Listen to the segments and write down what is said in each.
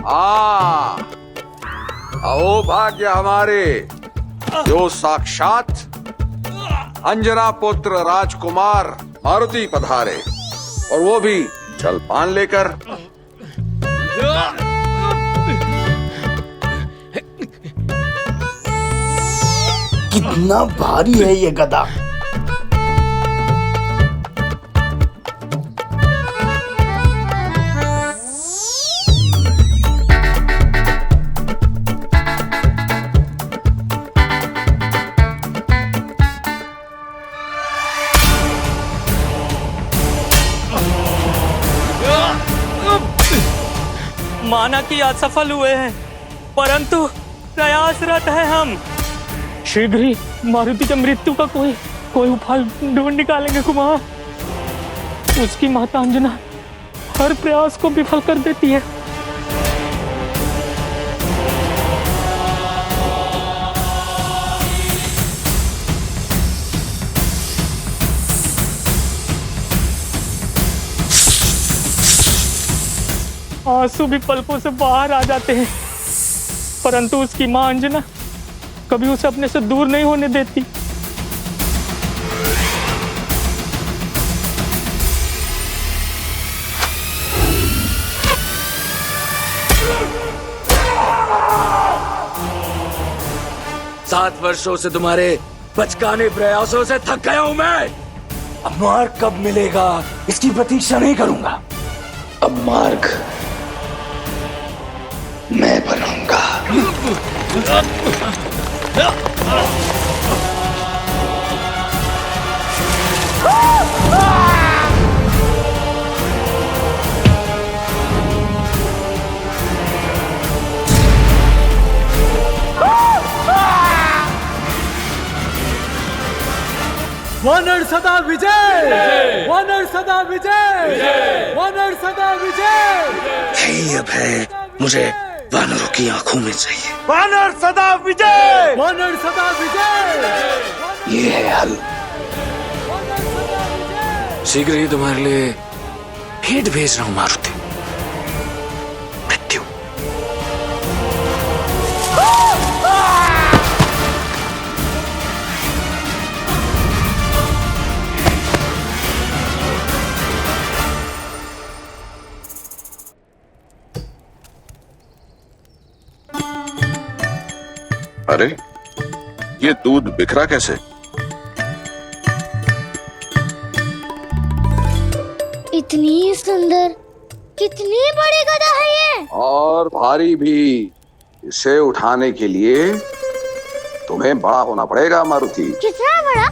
आ आओ भाग्य हमारे, जो साक्षात अंजना पुत्र राजकुमार मारुति पधारे, और वो भी जलपान लेकर। कितना भारी है ये गधा। माना कि आज सफल हुए हैं, परंतु प्रयासरत है हम। शीघ्र ही मारुति की मृत्यु का कोई उपाय ढूंढ निकालेंगे कुमार। उसकी माता अंजना हर प्रयास को विफल कर देती है। आंसू भी पलकों से बाहर आ जाते हैं, परंतु उसकी मां अंजना कभी उसे अपने से दूर नहीं होने देती। सात वर्षों से तुम्हारे बचकाने प्रयासों से थक गया हूं मैं। अब मार्ग कब मिलेगा इसकी प्रतीक्षा नहीं करूंगा। अब मार्ग मैं बनाऊंगा। वानर सदा विजय, वानर सदा विजय, वानर सदा विजय। यही अब है मुझे वानरों की आंखों में चाहिए। वानर सदा विजय, वानर सदा विजय। ये है हल। शीघ्र ही तुम्हारे लिए भेंट भेज रहा हूं मारुति। मृत्यु। अरे ये दूध बिखरा कैसे? इतनी सुंदर, कितनी बड़ी गधा है ये, और भारी भी। इसे उठाने के लिए तुम्हें बड़ा होना पड़ेगा मारुति। कितना बड़ा?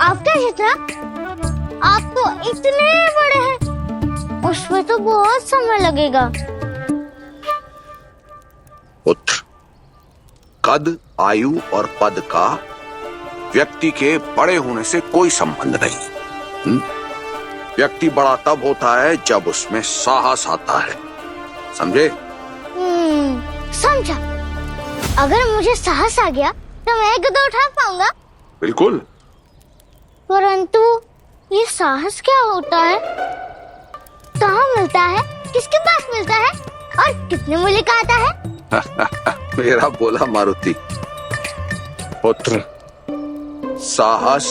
आपका कितना? आप तो इतने बड़े हैं, उसमें तो बहुत समय लगेगा। पुत्र, कद, आयु और पद का व्यक्ति के बड़े होने से कोई संबंध नहीं। व्यक्ति बड़ा तब होता है जब उसमें साहस आता है, समझे? समझा। अगर मुझे साहस आ गया तो मैं गधा उठा पाऊंगा। बिल्कुल। परंतु ये साहस क्या होता है? कहाँ मिलता है? किसके पास मिलता है? और कितने मूल्य का आता है? मेरा बोला मारुति। पुत्र, साहस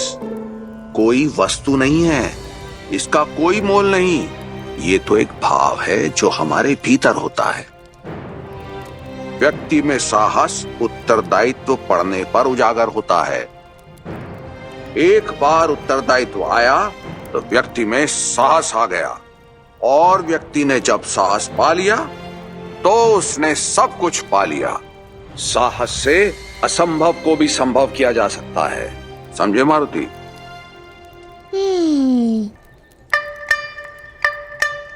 कोई वस्तु नहीं है, इसका कोई मोल नहीं। ये तो एक भाव है जो हमारे भीतर होता है। व्यक्ति में साहस उत्तरदायित्व पड़ने पर उजागर होता है। एक बार उत्तरदायित्व आया तो व्यक्ति में साहस आ गया, और व्यक्ति ने जब साहस पा लिया तो उसने सब कुछ पा लिया। साहस से असंभव को भी संभव किया जा सकता है, समझे मारुति?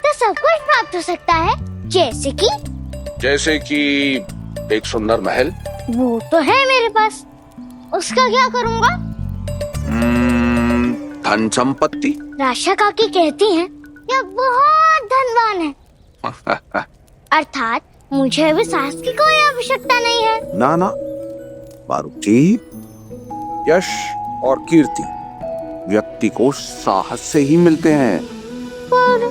तो सब कुछ प्राप्त हो सकता है, जैसे कि एक सुंदर महल। वो तो है मेरे पास, उसका क्या करूँगा? धन संपत्ति। राशा काकी कहती हैं यह बहुत धनवान है। अर्थात मुझे भी साहस की कोई आवश्यकता नहीं है। ना ना मारुति, यश और कीर्ति व्यक्ति को साहस से ही मिलते हैं। पर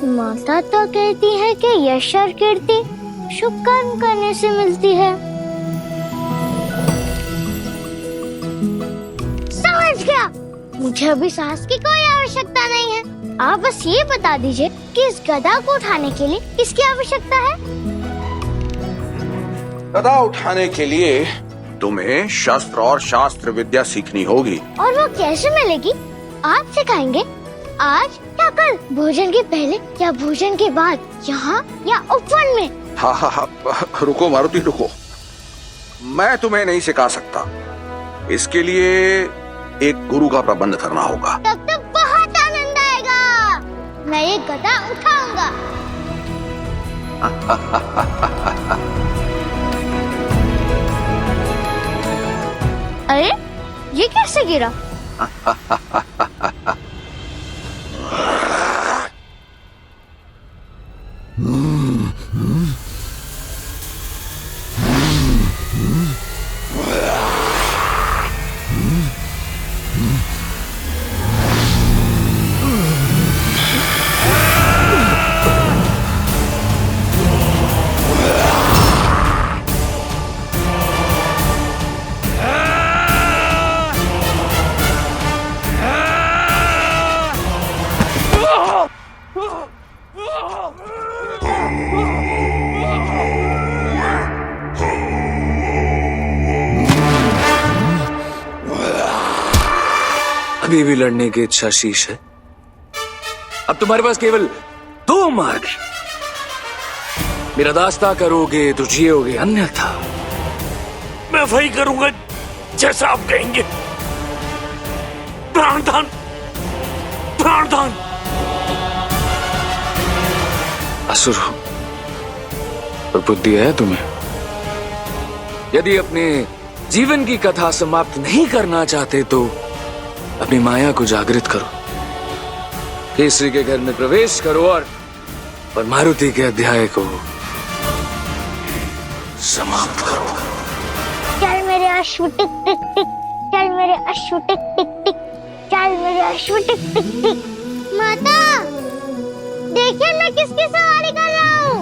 माता तो कहती है कि यश और कीर्ति शुभ कर्म करने से मिलती है। समझ गया, मुझे अभी साहस की कोई आवश्यकता नहीं है। आप बस ये बता दीजिए कि इस गदा को उठाने के लिए किसकी आवश्यकता है? गदा उठाने के लिए तुम्हें शस्त्र और शास्त्र विद्या सीखनी होगी। और वो कैसे मिलेगी? आप सिखाएंगे? आज या कल? भोजन के पहले या भोजन के बाद? यहाँ या उपवन में? हाँ, रुको मारुति रुको, मैं तुम्हें नहीं सिखा सकता। इसके लिए एक गुरु का प्रबंध करना होगा। तब तो बहुत आनंद आएगा। मैं ये गदा उठाऊंगा। अरे ये कैसे गिरा? अभी भी लड़ने की इच्छा शीश है। अब तुम्हारे पास केवल दो मार्ग है। मेरा दास्ता करोगे तो जियोगे, अन्यथा मैं वही करूंगा जैसा आप कहेंगे। प्राणदान, प्राणदान। असुर हो पर बुद्धि है तुम्हें। यदि अपने जीवन की कथा समाप्त नहीं करना चाहते तो अपनी माया को जागृत करो, केसरी के घर में प्रवेश करो और मारुति के अध्याय को समाप्त करो। चल मेरे अश्व टिक टिक टिक, चल मेरे अश्व टिक टिक टिक, चल मेरे अश्व टिक टिक टिक। माता देखिए मैं किसकी सवारी कर रहा हूँ।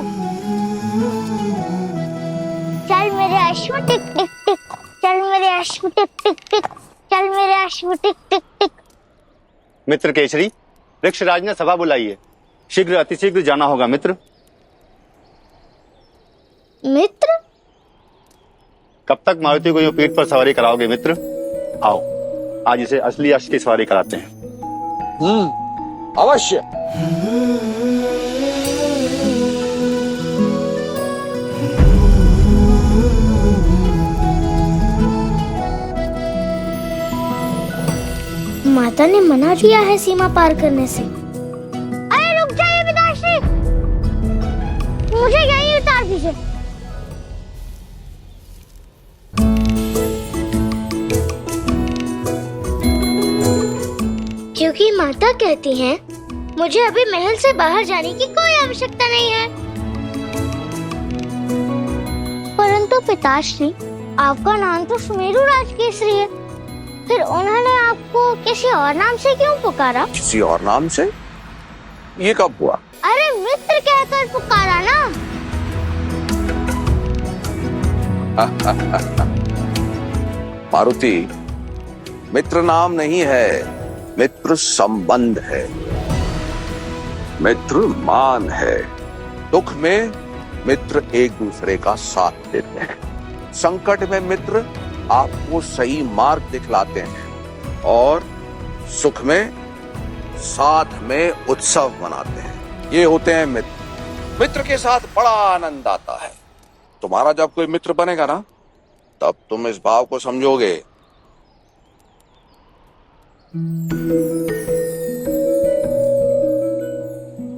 चल मेरे अश्व टिक टिक टिक, चल मेरे अश्व टिक टिक टिक, चल मेरे अश्व टिक टिक टिक। मित्र केसरी, वृक्षराज ने सभा बुलाई है, शीघ्र अतिशीघ्र जाना होगा मित्र। मित्र? कब तक मारुति को यूं पीठ पर सवारी कराओगे मित्र? आओ आज इसे असली अश्व की सवारी कराते हैं। अवश्य। माता ने मना किया है सीमा पार करने से। अरे रुक जाइए पिताश्री, मुझे यहीं उतार दीजिए। क्योंकि माता कहती हैं, मुझे अभी महल से बाहर जाने की कोई आवश्यकता नहीं है। परंतु पिताश्री, आपका नाम तो सुमेरु राजकेसरी है, फिर उन्होंने आपको किसी और नाम से क्यों पुकारा? किसी और नाम से? ये कब हुआ? अरे मित्र कहकर पुकारा ना। मारुति, मित्र नाम नहीं है, मित्र संबंध है, मित्र मान है। दुख में मित्र एक दूसरे का साथ देते हैं, संकट में मित्र आपको सही मार्ग दिखलाते हैं और सुख में साथ में उत्सव मनाते हैं। ये होते हैं मित्र। मित्र के साथ बड़ा आनंद आता है। तुम्हारा जब कोई मित्र बनेगा ना, तब तुम इस भाव को समझोगे।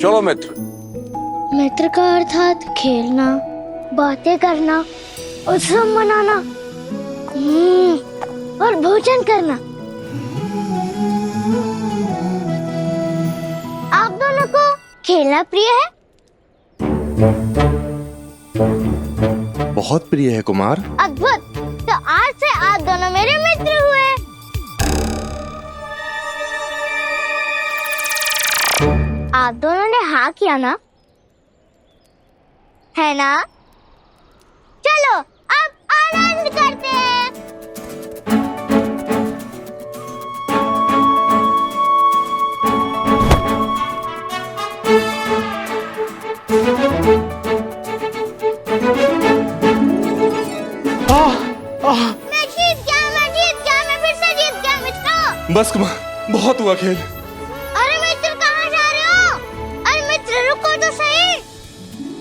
चलो मित्र। मित्र का अर्थात खेलना, बातें करना, उत्सव मनाना और भोजन करना। आप दोनों को खेलना प्रिय है? बहुत प्रिय है कुमार। अद्भुत, तो आज से आप दोनों मेरे मित्र हुए। आप दोनों ने हाँ किया ना? है ना? बस कुमार, बहुत हुआ खेल। अरे मित्र कहाँ जा रहे हो? अरे मित्र रुको तो सही,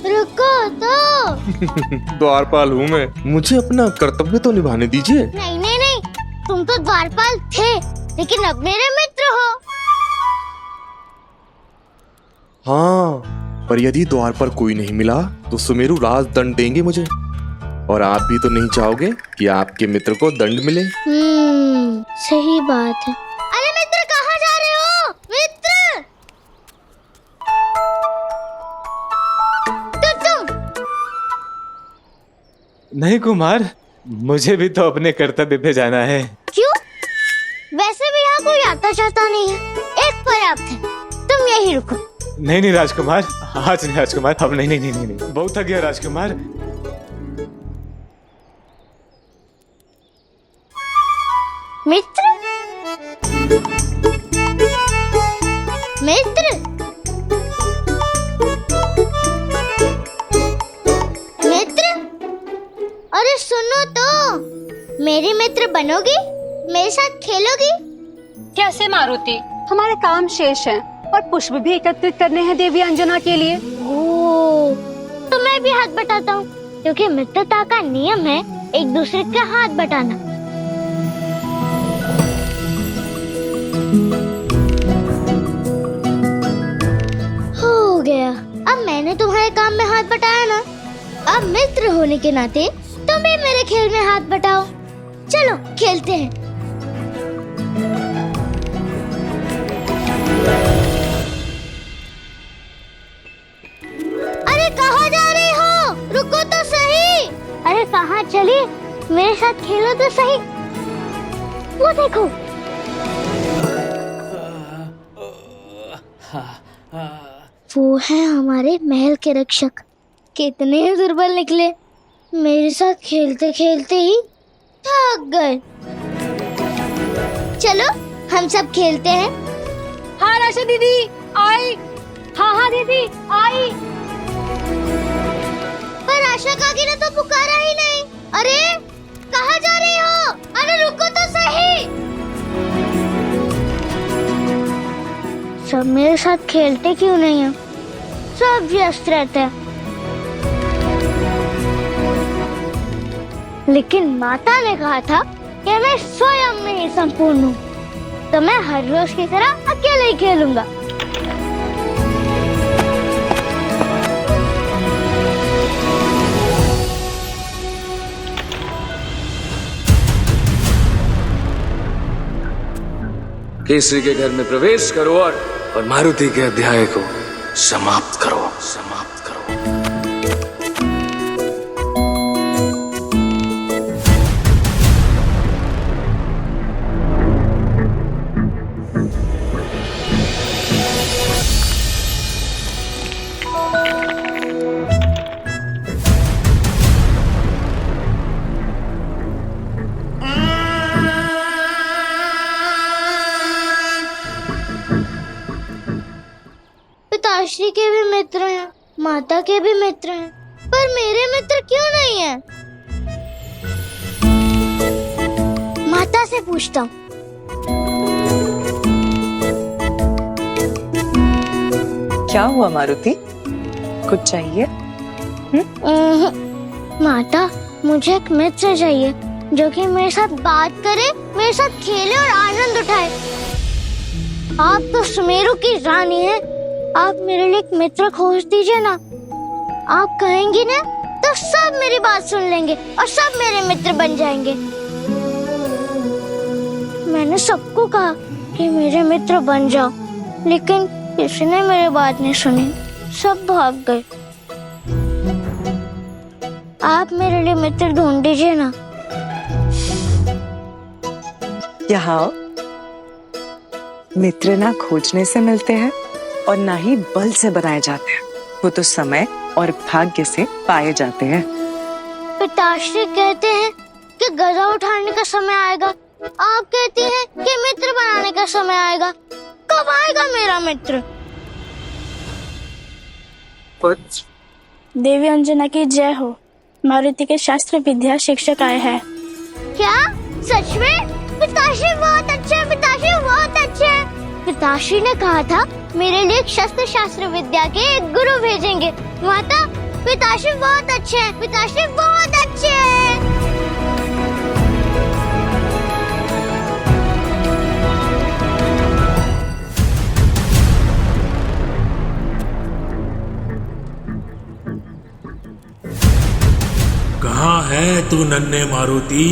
रुको तो। द्वारपाल हूँ मैं, मुझे अपना कर्तव्य तो निभाने दीजिए। नहीं नहीं नहीं, तुम तो द्वारपाल थे, लेकिन अब मेरे मित्र हो। हाँ, पर यदि द्वार पर कोई नहीं मिला तो सुमेरु राज दंड देंगे मुझे, और आप भी तो नहीं चाहोगे कि आपके मित्र को दंड मिले। सही बात है। अरे मित्र कहाँ जा रहे हो? मित्र तुम नहीं कुमार, मुझे भी तो अपने कर्तव्य पे जाना है। क्यों? वैसे भी यहाँ कोई आता जाता नहीं है, एक पर्याप्त है, तुम यही रुको। नहीं नहीं राजकुमार, आज नहीं राजकुमार, अब नहीं नहीं नहीं नहीं, नहीं। बहुत थक गया राजकुमार। मित्र मित्र मित्र, अरे सुनो तो, मेरी मित्र बनोगी? मेरे साथ खेलोगी? कैसे मारुति? हमारे काम शेष हैं और पुष्प भी एकत्रित करने हैं देवी अंजना के लिए। ओ, तो मैं भी हाथ बटाता हूँ, क्योंकि मित्रता का नियम है एक दूसरे का हाथ बटाना। हो गया, अब मैंने तुम्हारे काम में हाथ बटाया ना, अब मित्र होने के नाते तुम भी मेरे खेल में हाथ बटाओ। चलो खेलते हैं। अरे कहाँ जा रही हो? रुको तो सही। अरे कहाँ चली? मेरे साथ खेलो तो सही। वो देखो, वो है हमारे महल के रक्षक। कितने दुर्बल निकले, मेरे साथ खेलते खेलते ही थक गए। चलो हम सब खेलते हैं। हाँ राशा दीदी आई। हाँ दीदी आई। पर आशा काकी ने तो पुकारा ही नहीं। अरे कहाँ जा रही हो? अरे रुको तो सही। सब मेरे साथ खेलते क्यों नहीं है? सब व्यस्त रहते हैं। लेकिन माता ने कहा था कि मैं स्वयं में ही संपूर्ण हूँ, तो मैं हर रोज की तरह अकेले ही खेलूंगा। केसरी के घर में प्रवेश करो और मारुति के अध्याय को समाप्त करो। पिताश्री के भी मित्र हैं, माता के भी मित्र हैं, पर मेरे मित्र क्यों नहीं हैं? माता से पूछता हूँ। क्या हुआ मारुति, कुछ चाहिए? माता, मुझे एक मित्र चाहिए जो कि मेरे साथ बात करे, मेरे साथ खेले और आनंद उठाए। आप तो सुमेरु की रानी हैं, आप मेरे लिए एक मित्र खोज दीजिए ना। आप कहेंगी ना तो सब मेरी बात सुन लेंगे और सब मेरे मित्र बन जाएंगे। मैंने सबको कहा कि मेरे मित्र बन जाओ, लेकिन किसी ने मेरी बात नहीं सुनी, सब भाग गए। आप मेरे लिए मित्र ढूंढ दीजिए ना। यहाँ मित्र ना खोजने से मिलते हैं और ना ही बल से बनाए जाते हैं, वो तो समय और भाग्य से पाए जाते हैं। पिताश्री कहते हैं कि गदा उठाने का समय आएगा, आप कहती हैं कि मित्र बनाने का समय आएगा। कब आएगा मेरा मित्र? देवी अंजना की जय हो। मारुति के शास्त्र विद्या शिक्षक आए हैं। क्या सच में? पिताश्री बहुत अच्छे हैं, पिताश्री बहुत अच्छे हैं। पिताश्री ने कहा था मेरे लिए एक शास्त्र विद्या के एक गुरु भेजेंगे। माता, पिताश्री बहुत अच्छे हैं, पिताश्री बहुत अच्छे हैं। कहाँ है तू नन्हे मारुति?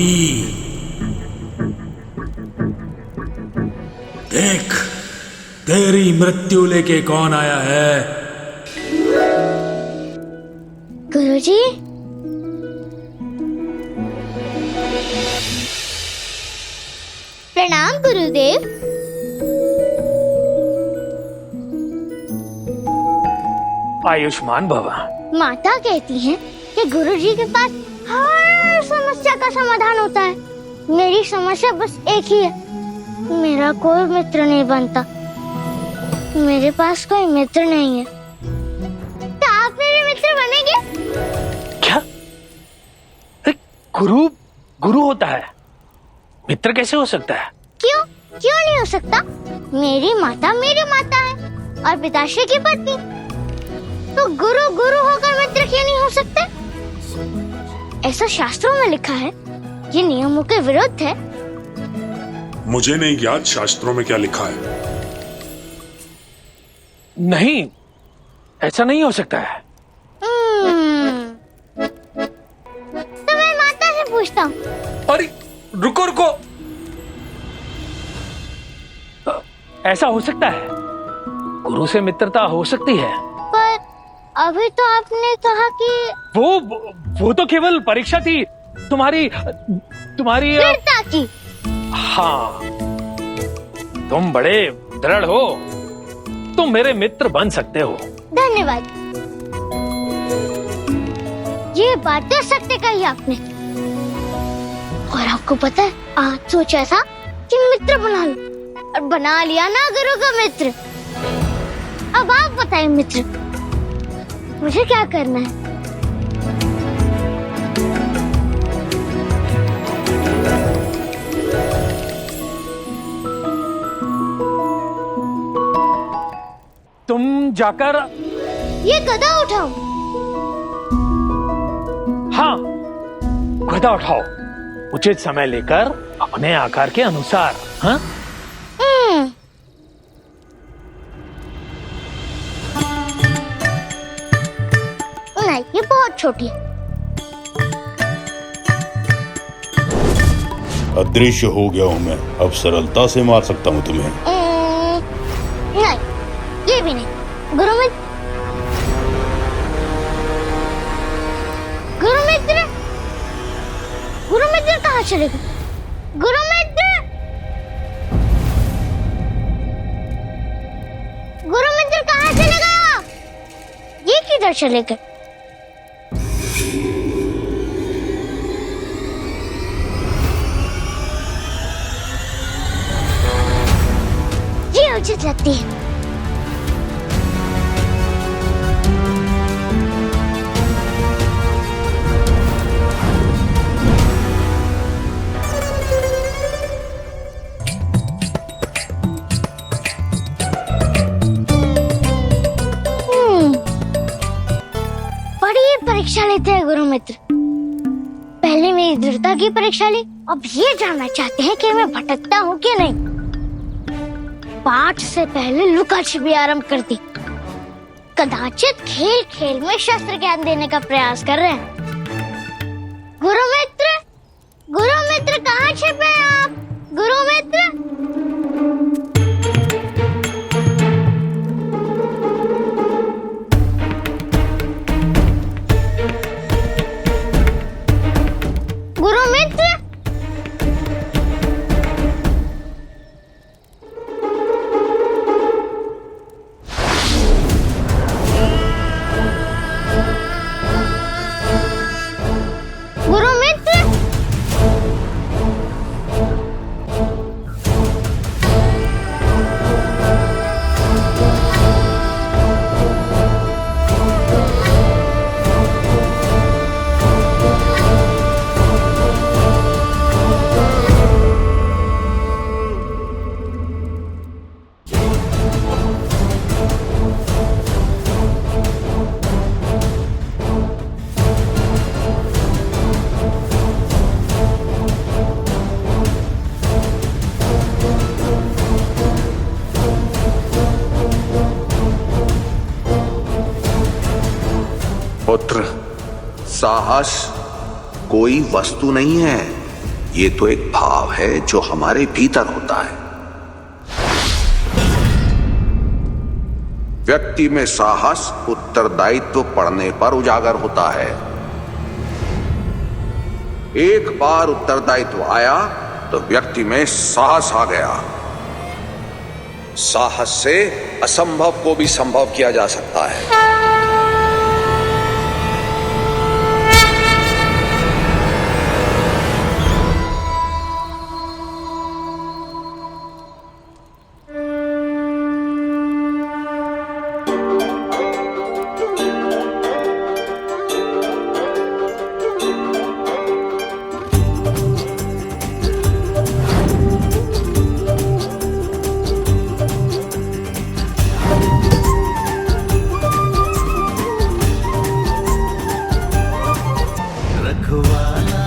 देख, तेरी मृत्यु लेके कौन आया है? गुरुजी, प्रणाम गुरुदेव। आयुष्मान भवा। माता कहती हैं कि गुरुजी के पास हर समस्या का समाधान होता है। मेरी समस्या बस एक ही है, मेरा कोई मित्र नहीं बनता। मेरे पास कोई मित्र नहीं है। तो आप मेरे मित्र बनेंगे? क्या? गुरु होता है, मित्र कैसे हो सकता है? क्यों क्यों नहीं हो सकता? मेरी माता है और पिताश्री की पत्नी, तो गुरु होकर मित्र क्यों नहीं हो सकते? ऐसा शास्त्रों में लिखा है। ये नियमों के विरुद्ध है। मुझे नहीं याद शास्त्रों में क्या लिखा है। नहीं, ऐसा नहीं हो सकता है। तो मैं माता से पूछता हूँ। अरे रुको, ऐसा हो सकता है, गुरु से मित्रता हो सकती है। पर अभी तो आपने कहा कि वो तो केवल परीक्षा थी तुम्हारी दृढ़ता की। हाँ, तुम बड़े दृढ़ हो, तुम मेरे मित्र बन सकते हो। धन्यवाद। ये बात तो सत्य कही आपने। और आपको पता है, आज सोचा था कि मित्र बना लो, और बना लिया ना गुरु का मित्र। अब आप बताइए मित्र, मुझे क्या करना है? तुम जाकर ये गदा उठाओ। हाँ, गदा उठाओ, उचित समय लेकर अपने आकार के अनुसार। हाँ? नहीं, ये बहुत छोटी है। अदृश्य हो गया हूँ मैं, अब सरलता से मार सकता हूँ तुम्हें। नहीं, ये भी नहीं। गुरुमित्र कहाँ चले गए? गुरुमित्र कहाँ चले गए? ये किधर चले गए? ये उचित लगती है। परीक्षा लेते हैं गुरुमित्र। पहले मेरी दृढ़ता की परीक्षा ली, अब ये जानना चाहते हैं कि मैं भटकता हूँ कि नहीं। पाठ से पहले लुका छिपी आरंभ कर दी। कदाचित खेल खेल में शस्त्र ज्ञान देने का प्रयास कर रहे हैं। गुरुमित्र कहाँ छिपे हैं आप? गुरुमित्र, साहस कोई वस्तु नहीं है, ये तो एक भाव है जो हमारे भीतर होता है। व्यक्ति में साहस उत्तरदायित्व पड़ने पर उजागर होता है। एक बार उत्तरदायित्व आया तो व्यक्ति में साहस आ गया। साहस से असंभव को भी संभव किया जा सकता है। रखवाला